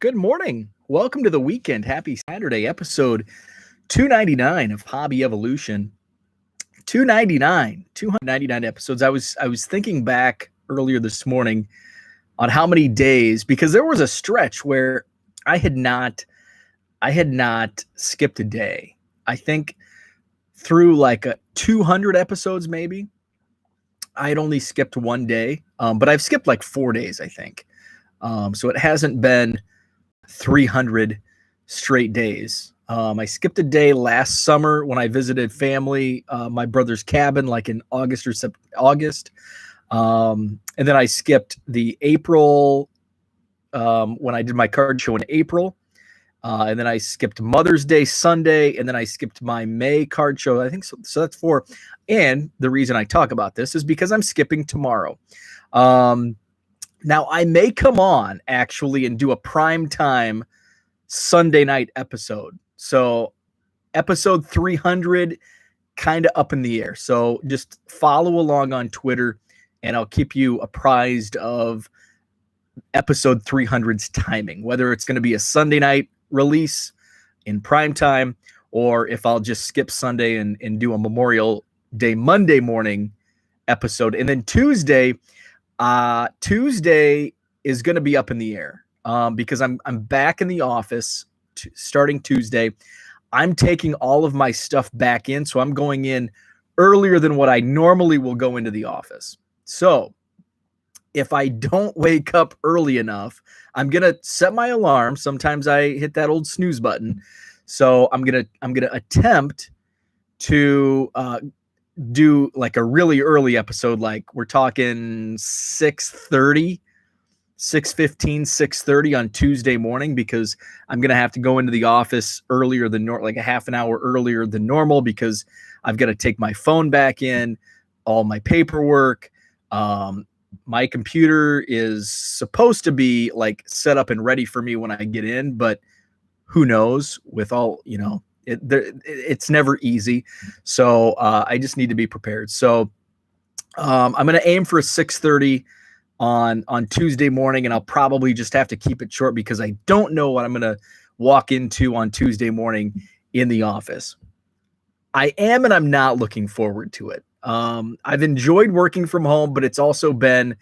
Good morning. Welcome to the weekend. Happy Saturday, episode 299 of Hobby Evolution. 299 episodes. I was thinking back earlier this morning on how many days, because there was a stretch where I had not skipped a day. I think through like 200 episodes maybe. I had only skipped one day, but I've skipped like 4 days, I think. So it hasn't been 300 straight days. I skipped a day last summer when I visited family, my brother's cabin, like in August or August. And then I skipped the April when I did my card show in April. And then I skipped Mother's Day Sunday, and then I skipped my May card show. I think so. So that's 4. And the reason I talk about this is because I'm skipping tomorrow. Now, I may come on actually and do a prime time Sunday night episode. So episode 300, kind of up in the air. So just follow along on Twitter, and I'll keep you apprised of episode 300's timing, whether it's going to be a Sunday night release in prime time, or if I'll just skip Sunday and do a Memorial Day Monday morning episode. And then Tuesday is going to be up in the air because I'm back in the office starting Tuesday. I'm taking all of my stuff back in, so I'm going in earlier than what I normally will go into the office. So if I don't wake up early enough, I'm going to set my alarm. Sometimes I hit that old snooze button. So I'm going to attempt to do like a really early episode, like we're talking 6:30, 6:15, 6:30 on Tuesday morning, because I'm going to have to go into the office earlier than like a half an hour earlier than normal, because I've got to take my phone back in, all my paperwork. My computer is supposed to be like set up and ready for me when I get in, but who knows, with all, it's never easy. So I just need to be prepared. So I'm going to aim for a 6:30 on Tuesday morning, and I'll probably just have to keep it short because I don't know what I'm going to walk into on Tuesday morning in the office. I am and I'm not looking forward to it. I've enjoyed working from home, but it's also been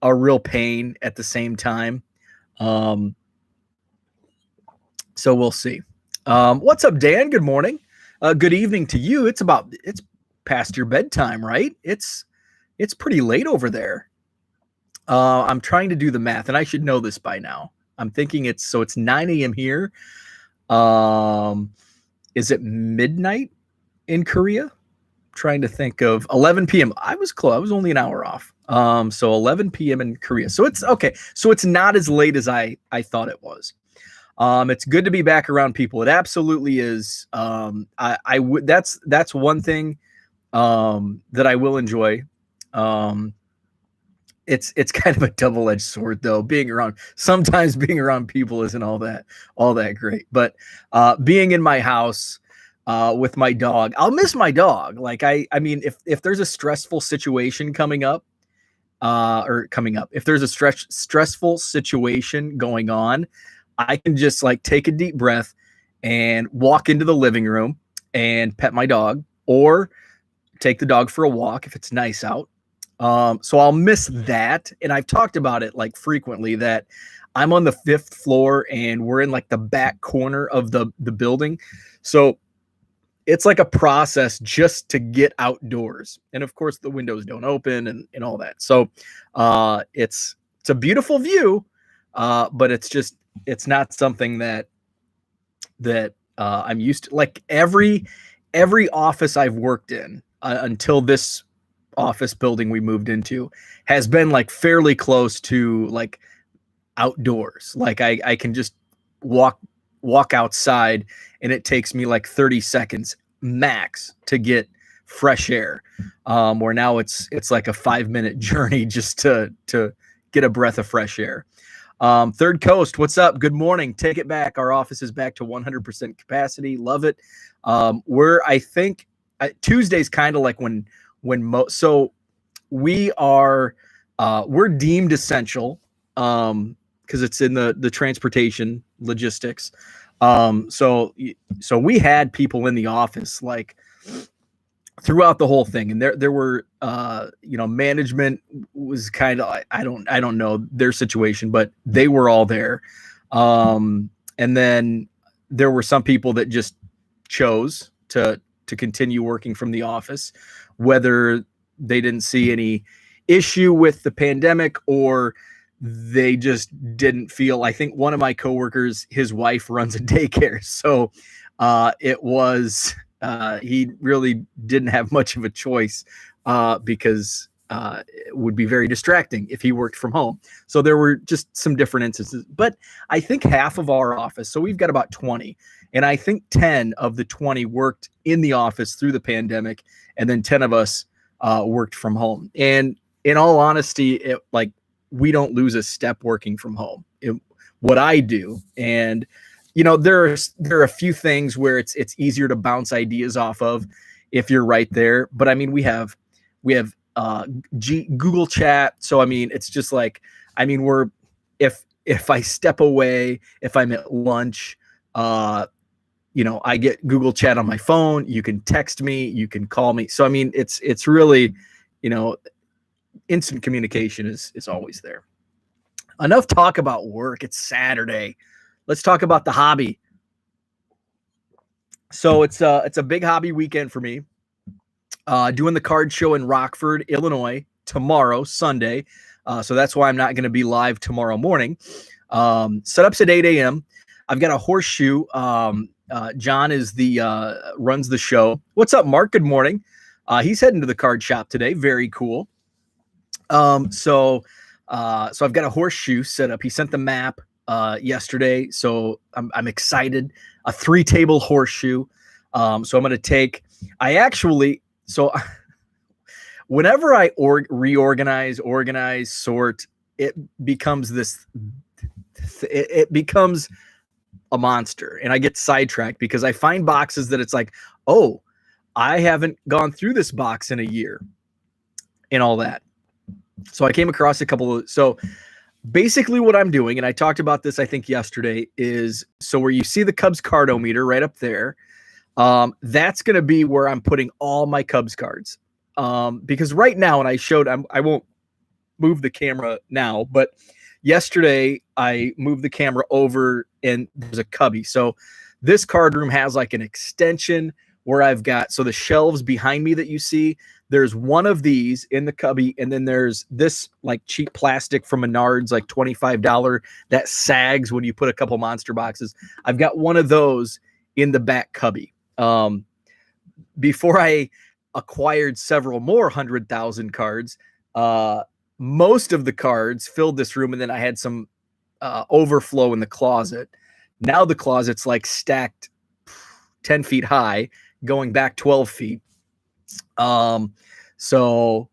a real pain at the same time. So we'll see. What's up, Dan? Good morning. Good evening to you. It's past your bedtime, right? It's pretty late over there. I'm trying to do the math, and I should know this by now. I'm thinking it's 9 a.m. here. Is it midnight in Korea? Trying to think of 11 p.m. I was close. I was only an hour off. So 11 p.m. in Korea. So it's okay. So it's not as late as I thought it was. It's good to be back around people. It absolutely is. That's one thing that I will enjoy. It's kind of a double-edged sword, though. Sometimes being around people isn't all that great. But being in my house with my dog, I'll miss my dog. Like I mean, if there's a stressful situation coming up, if there's a stressful situation going on, I can just like take a deep breath and walk into the living room and pet my dog, or take the dog for a walk if it's nice out. So I'll miss that. And I've talked about it like frequently, that I'm on the 5th floor and we're in like the back corner of the building. So it's like a process just to get outdoors. And of course the windows don't open and all that. So it's a beautiful view, but it's not something that I'm used to. Like every office I've worked in until this office building we moved into has been like fairly close to like outdoors. Like I can just walk outside, and it takes me like 30 seconds max to get fresh air. Where now it's like a 5-minute journey just to get a breath of fresh air. Third Coast, what's up? Good morning. Take it back. Our office is back to 100% capacity. Love it. I think Tuesday's kind of like so we are we're deemed essential. because it's in the transportation logistics. So we had people in the office like throughout the whole thing, and there were management was kind of, I don't know their situation, but they were all there. And then there were some people that just chose to continue working from the office, whether they didn't see any issue with the pandemic or they just didn't feel. I think one of my coworkers, his wife runs a daycare, so it was he really didn't have much of a choice because it would be very distracting if he worked from home. So there were just some different instances, but I think half of our office, so we've got about 20, and I think 10 of the 20 worked in the office through the pandemic, and then 10 of us worked from home. And in all honesty, we don't lose a step working from home. What I do, and there are a few things where it's easier to bounce ideas off of if you're right there. But I mean, we have Google Chat, so I mean, it's just like, I mean, if I step away, if I'm at lunch, I get Google Chat on my phone. You can text me, you can call me. So I mean, it's really, instant communication is always there. Enough talk about work. It's Saturday. Let's talk about the hobby. So it's a big hobby weekend for me. Doing the card show in Rockford, Illinois tomorrow, Sunday. So that's why I'm not going to be live tomorrow morning. Setup's at 8 a.m. I've got a horseshoe. John is runs the show. What's up, Mark? Good morning. He's heading to the card shop today. Very cool. So I've got a horseshoe set up. He sent the map yesterday, so I'm excited. A 3-table horseshoe. So I'm going to take. Whenever I reorganize, organize, sort, it becomes this. It becomes a monster, and I get sidetracked because I find boxes that it's like, oh, I haven't gone through this box in a year, and all that. So I came across a couple of. So basically, what I'm doing, and I talked about this, I think yesterday, is so where you see the Cubs cardometer right up there. That's going to be where I'm putting all my Cubs cards. Because right now, and I won't move the camera now, but yesterday I moved the camera over and there's a cubby. So this card room has like an extension where I've got, so the shelves behind me that you see, there's one of these in the cubby. And then there's this like cheap plastic from Menards, like $25 that sags when you put a couple monster boxes. I've got one of those in the back cubby. Before I acquired several more 100,000 cards, most of the cards filled this room, and then I had some overflow in the closet. Now the closet's like stacked 10 feet high, going back 12 feet. So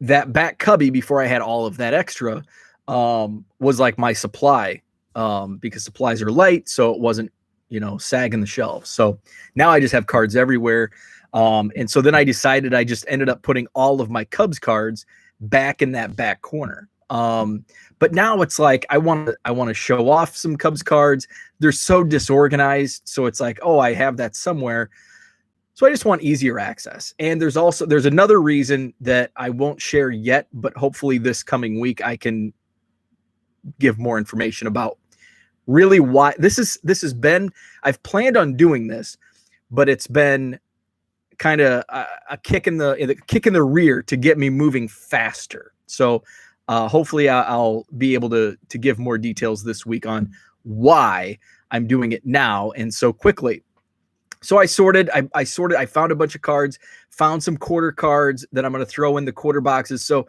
that back cubby, before I had all of that extra, was like my supply, because supplies are light, so it wasn't, sagging the shelves. So now I just have cards everywhere. And so then I decided, I just ended up putting all of my Cubs cards back in that back corner. But now it's like, I want to show off some Cubs cards. They're so disorganized. So it's like, oh, I have that somewhere. So I just want easier access. And there's another reason that I won't share yet, but hopefully this coming week I can give more information about really why this has been. I've planned on doing this, but it's been kind of a kick in the rear to get me moving faster. So hopefully I'll be able to give more details this week on why I'm doing it now and so quickly. So I sorted, I found a bunch of cards, found some quarter cards that I'm going to throw in the quarter boxes. So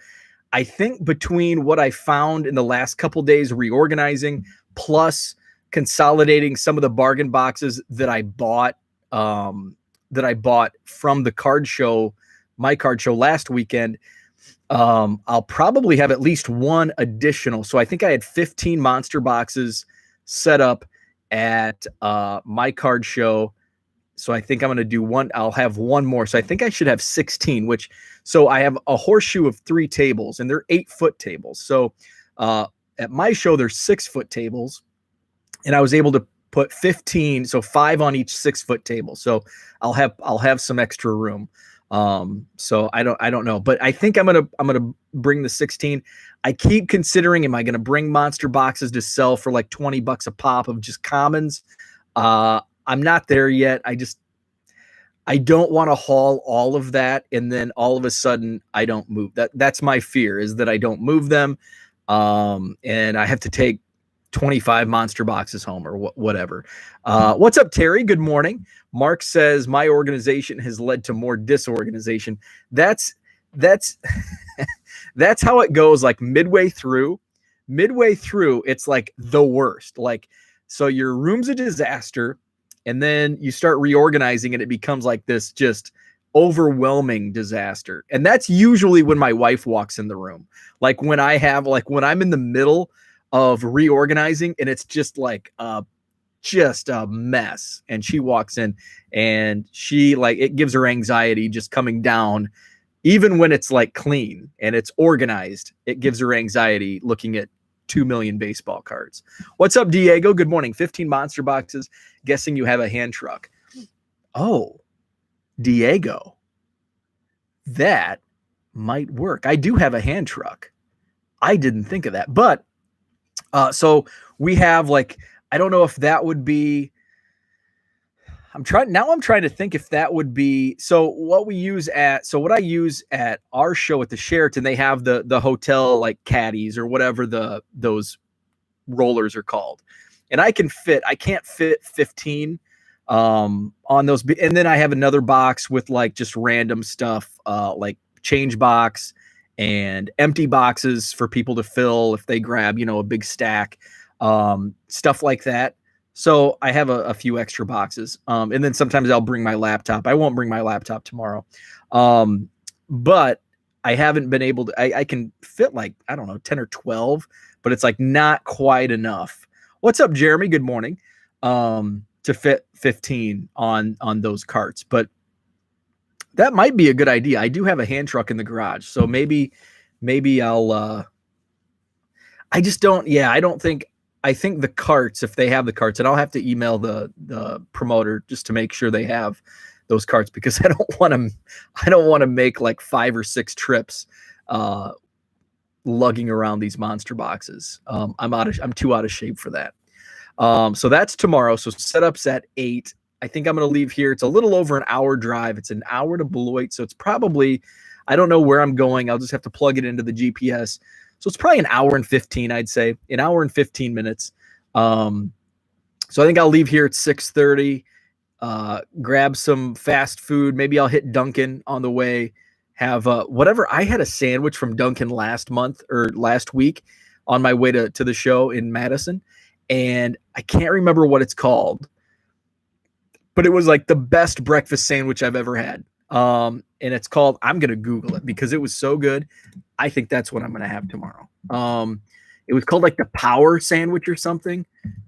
I think between what I found in the last couple days reorganizing, plus consolidating some of the bargain boxes that I bought from the card show, my card show last weekend, I'll probably have at least one additional. So I think I had 15 monster boxes set up at my card show. So I think I'm going to do one. I'll have one more. So I think I should have 16, so I have a horseshoe of 3 tables, and they're 8-foot tables. So at my show, there's 6-foot tables, and I was able to put 15, so 5 on each 6-foot table. So I'll have some extra room. So I don't know, but I think I'm gonna bring the 16. I keep considering, am I gonna bring monster boxes to sell for like $20 a pop of just commons? I'm not there yet. I don't want to haul all of that, and then all of a sudden I don't move. That's my fear, is that I don't move them, and I have to take 25 monster boxes home or whatever. What's up, Terry? Good morning. Mark says my organization has led to more disorganization. That's that's how it goes. Like midway through, it's like the worst. Like, so your room's a disaster, and then you start reorganizing and it becomes like this just overwhelming disaster. And that's usually when my wife walks in the room. Like when I'm in the middle of reorganizing and it's just like just a mess, and she walks in and she, like, it gives her anxiety just coming down. Even when it's like clean and it's organized, it gives her anxiety looking at 2 million baseball cards. What's up, Diego? Good morning. 15 monster boxes. Guessing you have a hand truck. Oh, Diego, that might work. I do have a hand truck. I didn't think of that. But so we have, like, I don't know if that would be, I'm trying to think if that would be, so what I use at our show at the Sheraton, they have the hotel, like, caddies or whatever those rollers are called. And I can't fit 15 on those. And then I have another box with, like, just random stuff, like change box and empty boxes for people to fill if they grab, a big stack, stuff like that. So I have a few extra boxes. And then sometimes I'll bring my laptop. I won't bring my laptop tomorrow. But I haven't been able to, I can fit, like, I don't know, 10 or 12, but it's like not quite enough. What's up, Jeremy? Good morning. To fit 15 on those carts, but that might be a good idea. I do have a hand truck in the garage, so maybe I'll, I just don't, I think the carts, if they have the carts, and I'll have to email the promoter just to make sure they have those carts, because I don't want to make like 5 or 6 trips lugging around these monster boxes. I'm too out of shape for that. So that's tomorrow. So setup's at 8. I think I'm going to leave here. It's a little over an hour drive. It's an hour to Beloit. So it's probably, I don't know where I'm going. I'll just have to plug it into the GPS. So it's probably an hour and 15, I'd say, an hour and 15 minutes. So I think I'll leave here at 6:30, grab some fast food. Maybe I'll hit Dunkin' on the way, have whatever. I had a sandwich from Dunkin' last week on my way to the show in Madison. And I can't remember what it's called, but it was like the best breakfast sandwich I've ever had. And it's called, I'm going to Google it because it was so good. I think that's what I'm going to have tomorrow. It was called like the Power Sandwich or something.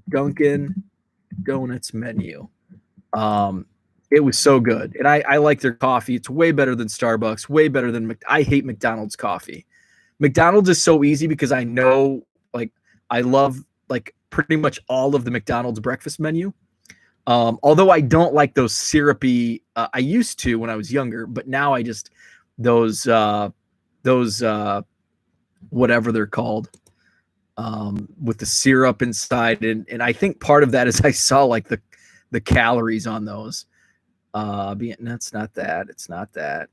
Dunkin' Donuts menu. It was so good. And I like their coffee. It's way better than Starbucks, way better than, I hate McDonald's coffee. McDonald's is so easy because I know, like, I love, like, pretty much all of the McDonald's breakfast menu. Although I don't like those syrupy, I used to when I was younger, but now I just, those whatever they're called, with the syrup inside. And I think part of that is I saw, like, the calories on those. It's not that.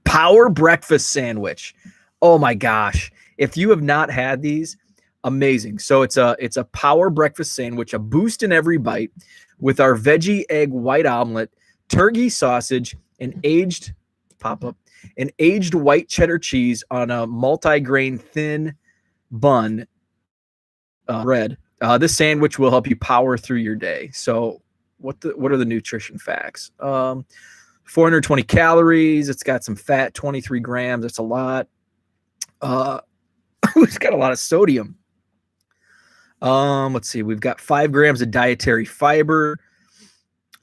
Power breakfast sandwich. Oh my gosh. If you have not had these, amazing. So it's a power breakfast sandwich, a boost in every bite, with our veggie egg white omelet, turkey sausage, and aged white cheddar cheese on a multi-grain thin bun bread. This sandwich will help you power through your day. So what are the nutrition facts? 420 calories. It's got some fat, 23 grams. That's a lot. It's got a lot of sodium. Let's see. We've got 5 grams of dietary fiber,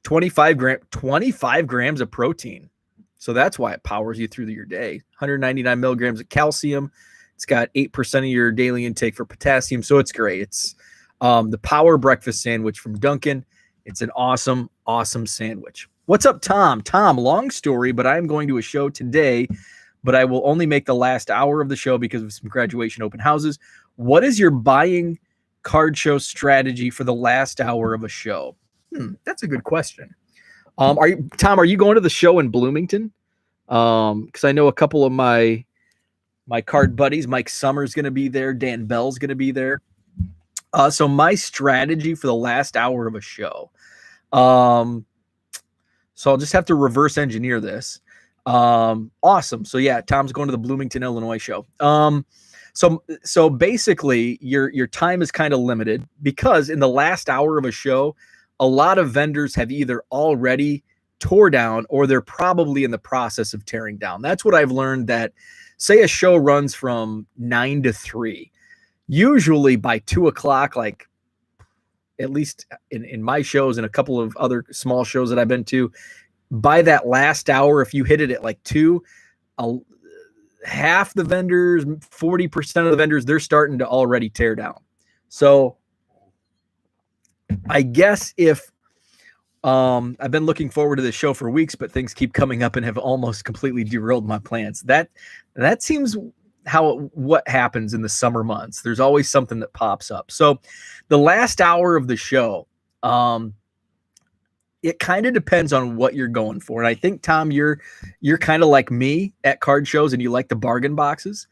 25 grams of protein. So that's why it powers you through your day. 199 milligrams of calcium, It's got 8% of your daily intake for potassium, so it's great. It's the Power Breakfast Sandwich from Dunkin'. It's an awesome, awesome sandwich. What's up, Tom? Tom, long story, but I'm going to a show today, but I will only make the last hour of the show because of some graduation open houses. What is your buying card show strategy for the last hour of a show? That's a good question. Tom, are you going to the show in Bloomington? Because I know a couple of my card buddies, Mike Summers going to be there, Dan Bell's going to be there. So my strategy for the last hour of a show. So I'll just have to reverse engineer this. Awesome. So yeah, Tom's going to the Bloomington, Illinois show. So basically your time is kind of limited because in the last hour of a show, a lot of vendors have either already tore down or they're probably in the process of tearing down. That's what I've learned, that say a show runs from 9 to 3. Usually by 2 o'clock, like at least in my shows and a couple of other small shows that I've been to, by that last hour, if you hit it at like 2, half the vendors, 40% of the vendors, they're starting to already tear down. So I guess if I've been looking forward to this show for weeks, but things keep coming up and have almost completely derailed my plans. That seems what happens in the summer months. There's always something that pops up. So the last hour of the show, it kind of depends on what you're going for. And I think, Tom, you're kind of like me at card shows and you like the bargain boxes.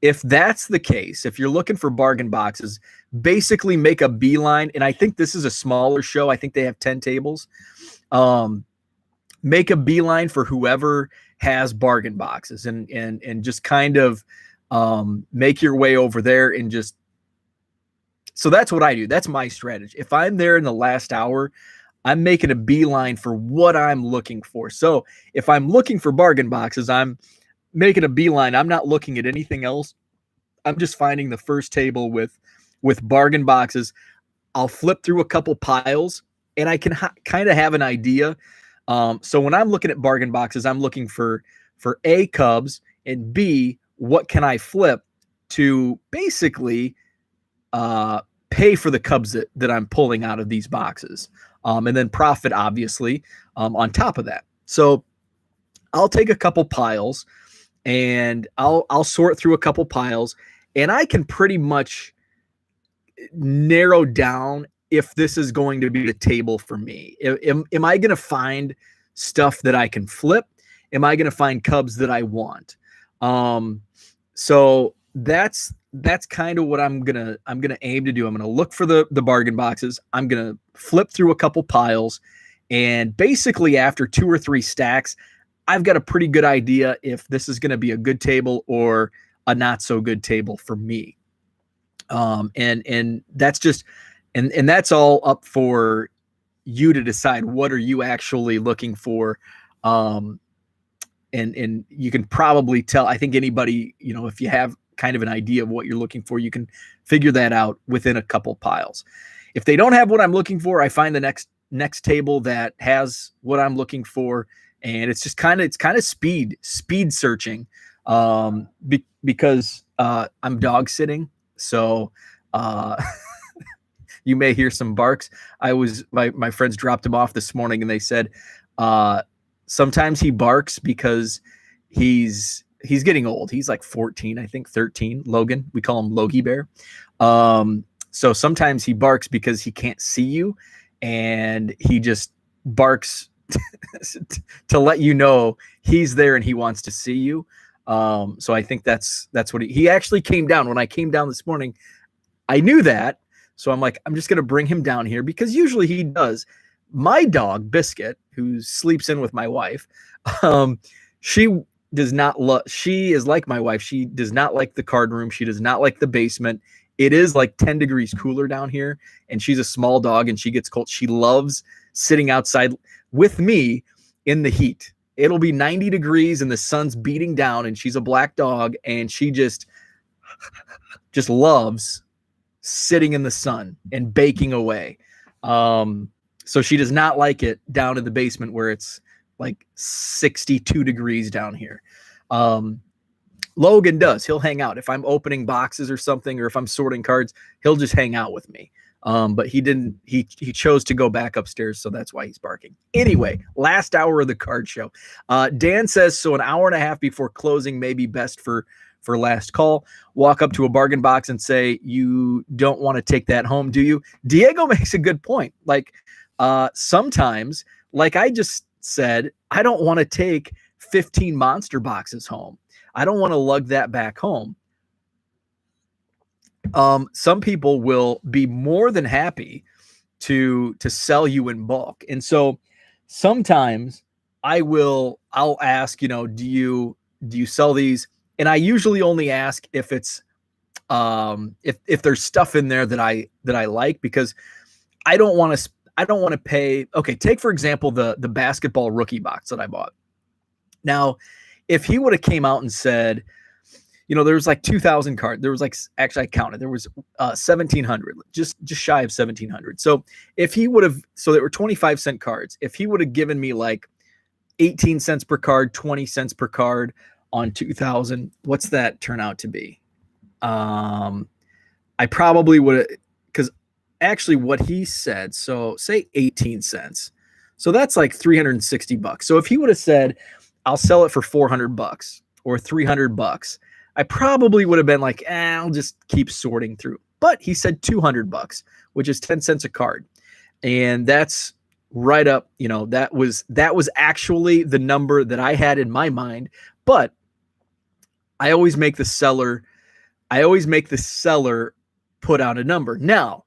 If that's the case, if you're looking for bargain boxes, basically make a beeline. And I think this is a smaller show. I think they have 10 tables. Make a beeline for whoever has bargain boxes and just kind of make your way over there and just. So that's what I do. That's my strategy. If I'm there in the last hour, I'm making a beeline for what I'm looking for. So if I'm looking for bargain boxes, I'm making a beeline. I'm not looking at anything else. I'm just finding the first table with bargain boxes. I'll flip through a couple piles and I can kind of have an idea. So when I'm looking at bargain boxes, I'm looking for A, Cubs, and B, what can I flip to basically pay for the Cubs that I'm pulling out of these boxes. And then profit, obviously, on top of that. So I'll take a couple piles and I'll sort through a couple piles and I can pretty much narrow down if this is going to be the table for me. Am I going to find stuff that I can flip? Am I going to find Cubs that I want? So that's kind of what I'm gonna aim to do. I'm gonna look for the bargain boxes. I'm gonna flip through a couple piles, and basically after 2 or 3 stacks, I've got a pretty good idea if this is gonna be a good table or a not so good table for me. And that's just and that's all up for you to decide. What are you actually looking for? And you can probably tell. I think anybody, if you have kind of an idea of what you're looking for, you can figure that out within a couple piles. If they don't have what I'm looking for, I find the next table that has what I'm looking for, and it's just kind of speed searching, because I'm dog sitting, so you may hear some barks. My friends dropped him off this morning, and they said sometimes he barks because he's getting old. He's like 14, I think 13. Logan, we call him Logie Bear. So sometimes he barks because he can't see you, and he just barks to let you know he's there and he wants to see you. So I think that's what he actually came down. When I came down this morning, I knew that. So I'm like, I'm just going to bring him down here because usually he does. My dog, Biscuit, who sleeps in with my wife, she does not she is like my wife. She does not like the card room. She does not like the basement. It is like 10 degrees cooler down here, and she's a small dog and she gets cold. She loves sitting outside with me in the heat. It'll be 90 degrees and the sun's beating down, and she's a black dog, and she just loves sitting in the sun and baking away. So she does not like it down in the basement where it's like 62 degrees down here. Logan does. He'll hang out. If I'm opening boxes or something, or if I'm sorting cards, he'll just hang out with me. But he didn't. He chose to go back upstairs, so that's why he's barking. Anyway, last hour of the card show. Dan says, so an hour and a half before closing may be best for last call. Walk up to a bargain box and say, you don't want to take that home, do you? Diego makes a good point. Like sometimes, like I just said, I don't want to take 15 monster boxes home. I don't want to lug that back home. Some people will be more than happy to sell you in bulk. And so sometimes I'll ask, do you sell these? And I usually only ask if it's if there's stuff in there that I like, because I don't want to pay. Okay, take for example the basketball rookie box that I bought. Now, if he would have came out and said, there was like 2,000 cards. There was like, actually I counted, there was 1,700, just shy of 1,700. So if he would have, so there were 25-cent cards. If he would have given me like 18 cents per card, 20 cents per card on 2,000, what's that turn out to be? I probably would have, because actually what he said, so say 18 cents. So that's like $360. So if he would have said, I'll sell it for $400 or $300, I probably would have been like, I'll just keep sorting through. But he said $200, which is 10 cents a card. And that's right up, that was actually the number that I had in my mind. But I always make the seller put out a number. Now,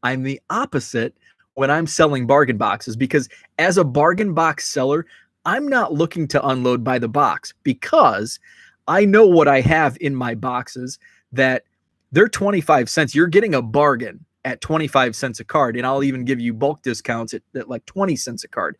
I'm the opposite when I'm selling bargain boxes, because as a bargain box seller, I'm not looking to unload by the box, because I know what I have in my boxes, that they're 25 cents. You're getting a bargain at 25 cents a card. And I'll even give you bulk discounts at like 20 cents a card.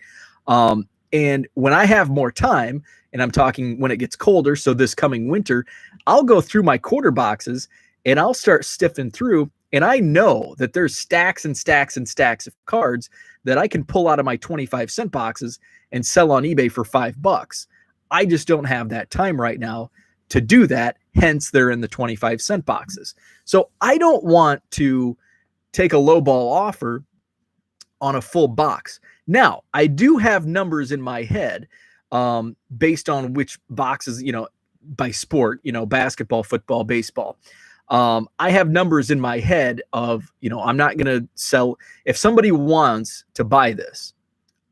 And when I have more time, and I'm talking when it gets colder, so this coming winter, I'll go through my quarter boxes and I'll start sifting through. And I know that there's stacks and stacks and stacks of cards that I can pull out of my 25-cent boxes and sell on eBay for $5. I just don't have that time right now to do that. Hence, they're in the 25-cent boxes. So I don't want to take a lowball offer on a full box. Now, I do have numbers in my head based on which boxes, by sport, basketball, football, baseball. I have numbers in my head of, I'm not going to sell. If somebody wants to buy this,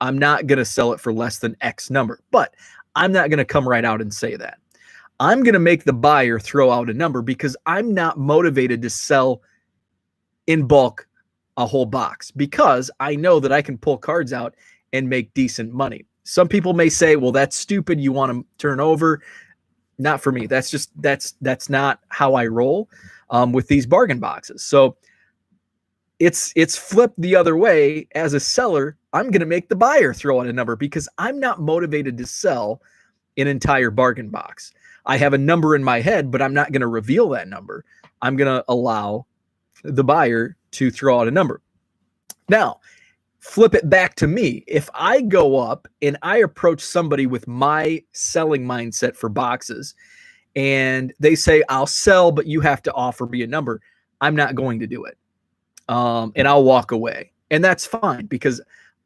I'm not going to sell it for less than X number. But I'm not going to come right out and say that. I'm going to make the buyer throw out a number, because I'm not motivated to sell in bulk a whole box, because I know that I can pull cards out and make decent money. Some people may say, well, that's stupid. You want to turn over. Not for me. That's not how I roll with these bargain boxes. So it's flipped the other way. As a seller, I'm going to make the buyer throw out a number, because I'm not motivated to sell an entire bargain box. I have a number in my head, but I'm not going to reveal that number. I'm going to allow the buyer to throw out a number. Now, flip it back to me. If I go up and I approach somebody with my selling mindset for boxes, and they say, I'll sell, but you have to offer me a number, I'm not going to do it. And I'll walk away. And that's fine, because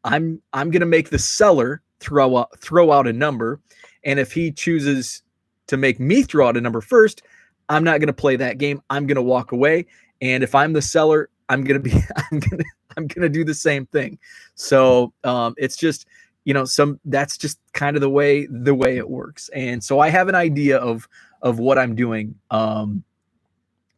I'm going to make the seller throw out a number. And if he chooses to make me throw out a number first, I'm not going to play that game. I'm going to walk away. And if I'm the seller, I'm going to do the same thing. So it's just, that's just kind of the way it works. And so I have an idea of what I'm doing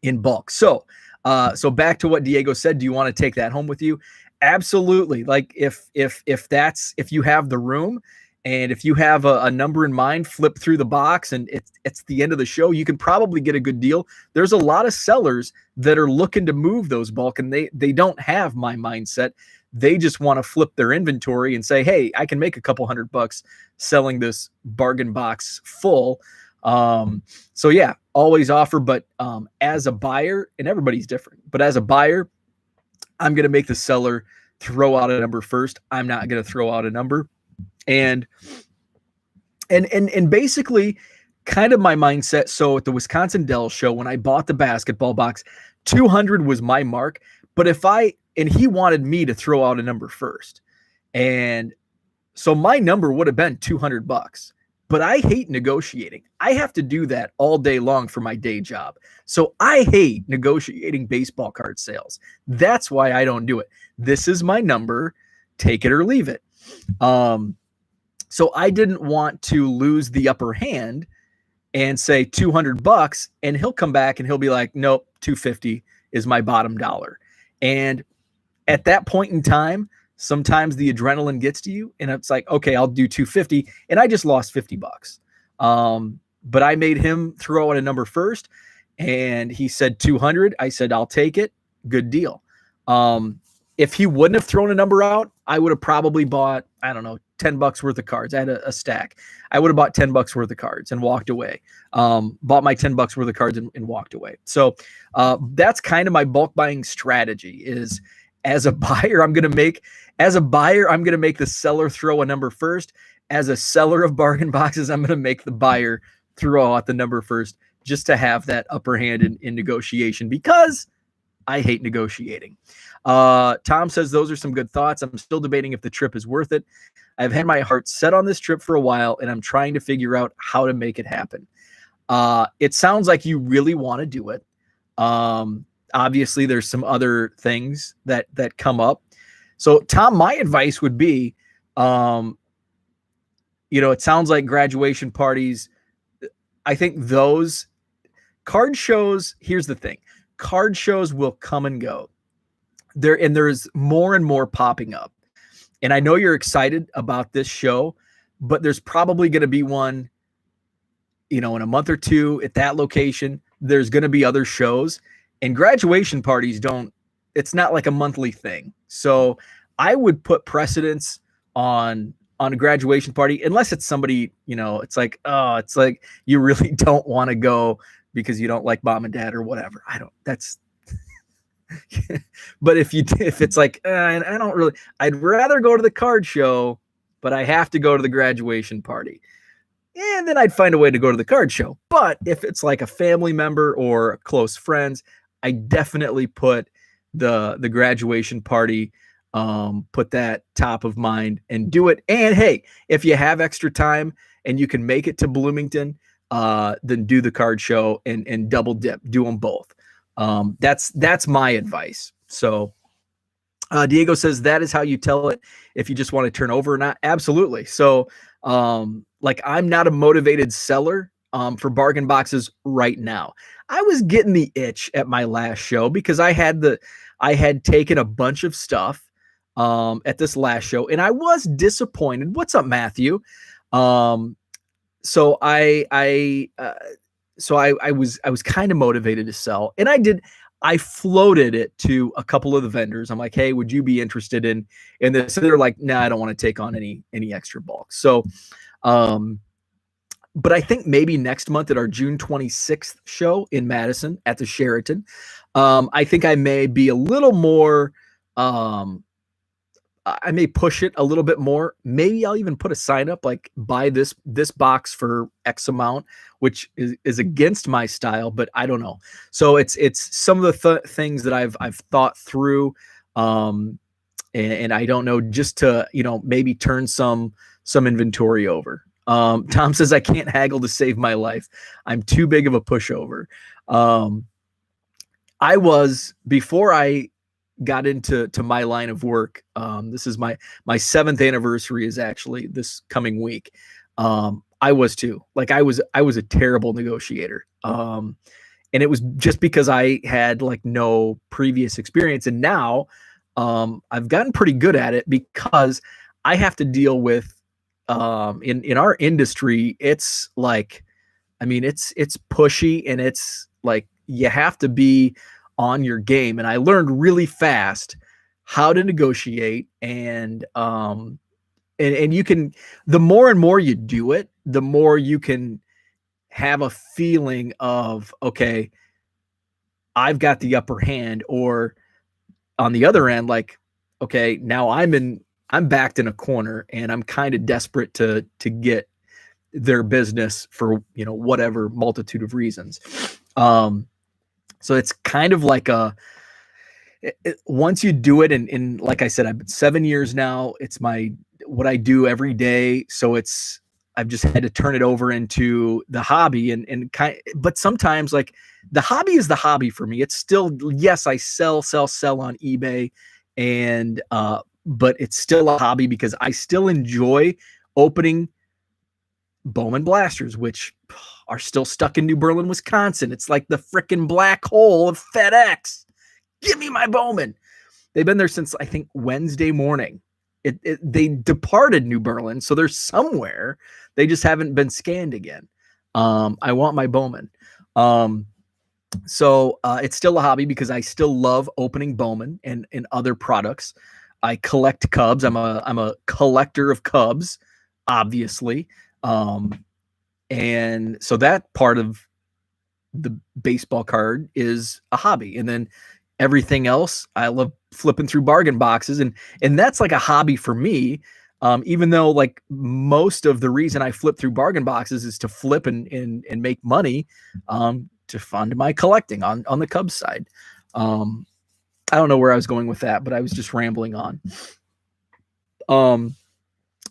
in bulk. So back to what Diego said, do you want to take that home with you? Absolutely. Like if you have the room, and if you have a number in mind, flip through the box, and it's the end of the show, you can probably get a good deal. There's a lot of sellers that are looking to move those bulk, and they don't have my mindset. They just want to flip their inventory and say, hey, I can make a couple $100 selling this bargain box full. So yeah, always offer. But as a buyer, and everybody's different, but as a buyer, I'm going to make the seller throw out a number first. I'm not going to throw out a number. And basically kind of my mindset. So at the Wisconsin Dell show, when I bought the basketball box, 200 was my mark. But and he wanted me to throw out a number first. And so my number would have been $200. But I hate negotiating. I have to do that all day long for my day job. So I hate negotiating baseball card sales. That's why I don't do it. This is my number. Take it or leave it. So I didn't want to lose the upper hand and say $200, and he'll come back and he'll be like, nope, 250 is my bottom dollar. And at that point in time, sometimes the adrenaline gets to you and it's like, okay, I'll do 250. And I just lost $50. But I made him throw out a number first and he said 200. I said, I'll take it. Good deal. If he wouldn't have thrown a number out, I would have probably bought, I don't know, $10 worth of cards. I had a stack. I would have bought $10 worth of cards and walked away. Bought my $10 worth of cards and walked away. So that's kind of my bulk buying strategy is as a buyer, I'm going to make the seller throw a number first. As a seller of bargain boxes, I'm going to make the buyer throw out the number first just to have that upper hand in negotiation because I hate negotiating. Tom says, those are some good thoughts. I'm still debating if the trip is worth it. I've had my heart set on this trip for a while, and I'm trying to figure out how to make it happen. It sounds like you really want to do it. Obviously, there's some other things that come up. So, Tom, my advice would be, it sounds like graduation parties. I think those card shows, here's the thing. Card shows will come and go. There's more and more popping up. And I know you're excited about this show, but there's probably going to be one, in a month or two at that location. There's going to be other shows, and graduation parties it's not like a monthly thing. So I would put precedence on a graduation party, unless it's somebody, it's like you really don't want to go because you don't like mom and dad or whatever. But if it's like, I don't really, I'd rather go to the card show, but I have to go to the graduation party. And then I'd find a way to go to the card show. But if it's like a family member or close friends, I definitely put the graduation party, put that top of mind and do it. And hey, if you have extra time and you can make it to Bloomington, then do the card show and double dip, do them both. That's my advice. So, Diego says that is how you tell it if you just want to turn over or not. Absolutely. So, I'm not a motivated seller, for bargain boxes right now. I was getting the itch at my last show because I had taken a bunch of stuff, at this last show and I was disappointed. What's up, Matthew? So I was kind of motivated to sell, and I floated it to a couple of the vendors. I'm like, hey, would you be interested in this? And they're like, nah, I don't want to take on any extra bulk. So, but I think maybe next month at our June 26th show in Madison at the Sheraton, I think I may be a little more, I may push it a little bit more. Maybe I'll even put a sign up like buy this box for X amount, which is against my style, but I don't know. So it's some of the things that I've thought through, and I don't know, just to maybe turn some inventory over. Tom says I can't haggle to save my life. I'm too big of a pushover. I was, before I got into my line of work, this is my 7th anniversary is actually this coming week. I was too. Like I was a terrible negotiator. And it was just because I had like no previous experience. And now I've gotten pretty good at it because I have to deal with, in our industry, it's like, I mean, it's pushy and it's like, you have to be on your game. And I learned really fast how to negotiate, and you can, the more and more you do it, the more you can have a feeling of, okay, I've got the upper hand, or on the other end, like, okay, now I'm backed in a corner and I'm kind of desperate to get their business for, whatever multitude of reasons. So it's kind of like once you do it, and like I said, I've been 7 years now. It's what I do every day. So I've just had to turn it over into the hobby, but sometimes like the hobby is the hobby for me. It's still, yes, I sell on eBay, and but it's still a hobby because I still enjoy opening Bowman blasters, which are still stuck in New Berlin, Wisconsin. It's like the frickin' black hole of FedEx. Give me my Bowman. They've been there since, I think, Wednesday morning. They departed New Berlin, so they're somewhere. They just haven't been scanned again. I want my Bowman. So it's still a hobby because I still love opening Bowman and other products. I collect Cubs. I'm a collector of Cubs, obviously. And so that part of the baseball card is a hobby. And then everything else, I love flipping through bargain boxes. And that's like a hobby for me. Even though like most of the reason I flip through bargain boxes is to flip and make money, to fund my collecting on the Cubs side. I don't know where I was going with that, but I was just rambling on.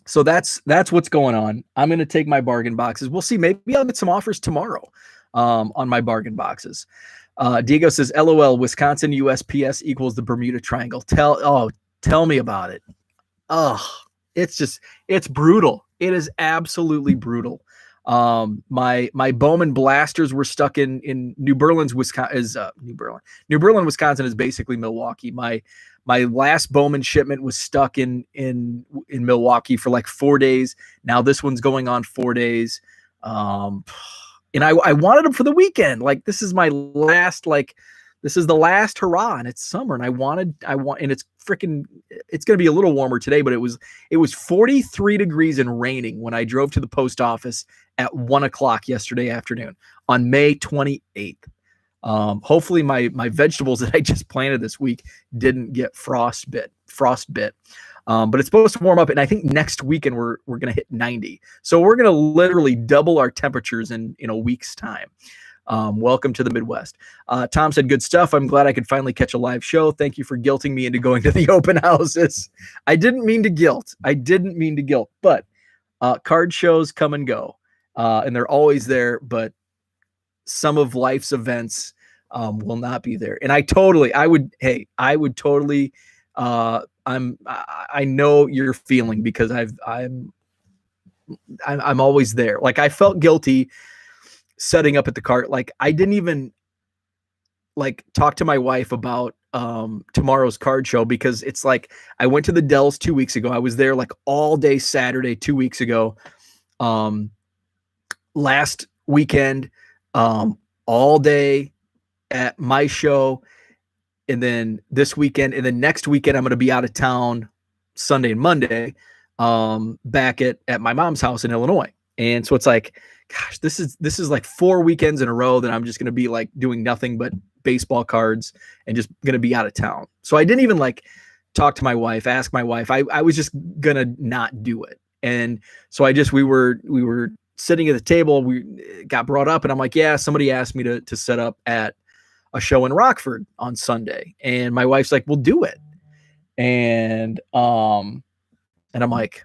So that's what's going on. I'm going to take my bargain boxes. We'll see. Maybe I'll get some offers tomorrow on my bargain boxes. Diego says, LOL, Wisconsin USPS equals the Bermuda Triangle. Tell me about it. It's brutal. It is absolutely brutal. My Bowman blasters were stuck in New Berlin's Wisconsin. New Berlin, Wisconsin is basically Milwaukee. My last Bowman shipment was stuck in Milwaukee for like 4 days. Now this one's going on 4 days. And I wanted them for the weekend. Like this is my last, this is the last hurrah, and it's summer, and I want, and it's going to be a little warmer today, but it was 43 degrees and raining when I drove to the post office at 1:00 yesterday afternoon on May 28th. Hopefully my vegetables that I just planted this week didn't get frostbit. But it's supposed to warm up, and I think next weekend we're going to hit 90. So we're going to literally double our temperatures in a week's time. Welcome to the Midwest. Tom said, good stuff. I'm glad I could finally catch a live show. Thank you for guilting me into going to the open houses. I didn't mean to guilt, but card shows come and go, and they're always there, but some of life's events will not be there. And I would totally, I know you're feeling, because I'm always there. Like I felt guilty setting up at the cart. Like I didn't even talk to my wife about tomorrow's card show, because it's like I went to the Dells 2 weeks ago. I was there like all day Saturday 2 weeks ago. Last weekend, all day at my show, and then this weekend, and then next weekend I'm going to be out of town Sunday and Monday, back at my mom's house in Illinois. And so it's like, gosh, this is like 4 weekends in a row that I'm just going to be like doing nothing but baseball cards and just going to be out of town. So I didn't even talk to my wife, ask my wife. I was just going to not do it. And so we were sitting at the table, we got brought up, and I'm like, yeah, somebody asked me to set up at a show in Rockford on Sunday. And my wife's like, we'll do it. And I'm like,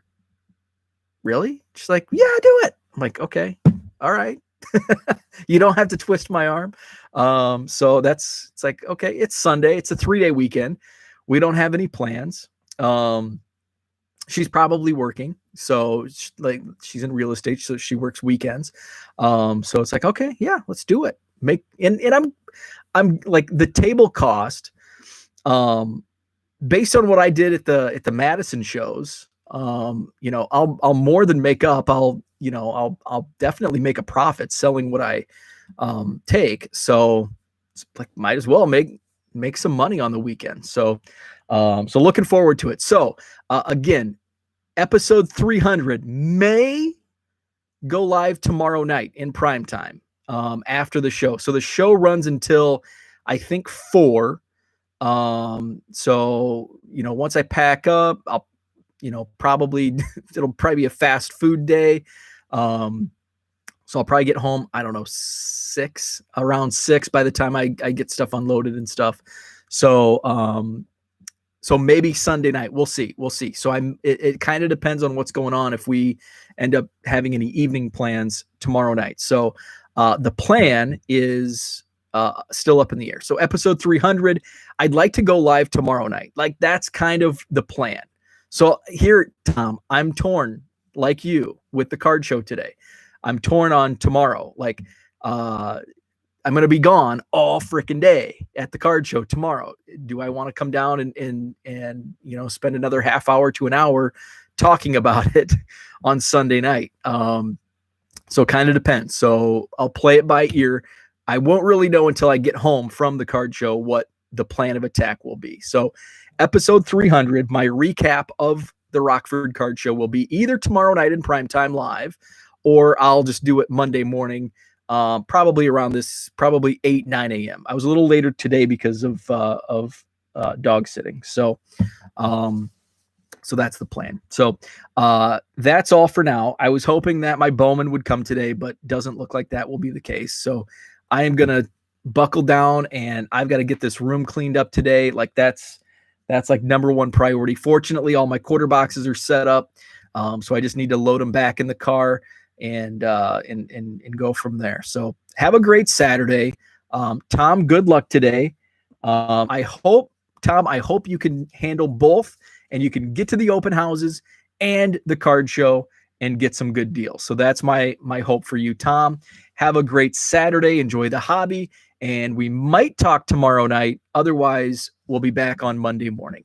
really? She's like, yeah, do it. I'm like, okay, all right. You don't have to twist my arm. So it's like, okay, it's Sunday. It's a 3-day weekend. We don't have any plans. She's probably working. So she's in real estate, so she works weekends. So it's like, okay, yeah, let's do it. And I'm like, the table cost, based on what I did at the Madison shows, I'll more than make up. I'll definitely make a profit selling what I take. So it's like, might as well make some money on the weekend. So looking forward to it. So again, episode 300 may go live tomorrow night in prime time, after the show. So the show runs until I think 4. So, once I pack up, I'll, it'll probably be a fast food day. So I'll probably get home, I don't know, around 6 by the time I get stuff unloaded and stuff. So so maybe Sunday night. We'll see. We'll see. So it kind of depends on what's going on if we end up having any evening plans tomorrow night. So the plan is still up in the air. So episode 300, I'd like to go live tomorrow night. Like that's kind of the plan. So here, Tom, I'm torn like you with the card show today. I'm torn on tomorrow. Like I'm going to be gone all freaking day at the card show tomorrow. Do I want to come down and you know, spend another half hour to an hour talking about it on Sunday night? So kind of depends. So I'll play it by ear. I won't really know until I get home from the card show what the plan of attack will be. So episode 300, my recap of the Rockford card show will be either tomorrow night in primetime live, or I'll just do it Monday morning, probably around probably 8, 9 a.m. I was a little later today because of dog sitting. So that's the plan. So that's all for now. I was hoping that my Bowman would come today, but doesn't look like that will be the case. So I am going to buckle down, and I've got to get this room cleaned up today. Like that's like number one priority. Fortunately, all my quarter boxes are set up. So I just need to load them back in the car and go from there. So have a great Saturday. Tom, good luck today. I hope you can handle both, and you can get to the open houses and the card show and get some good deals. So that's my hope for you, Tom. Have a great Saturday. Enjoy the hobby, and we might talk tomorrow night. Otherwise, we'll be back on Monday morning.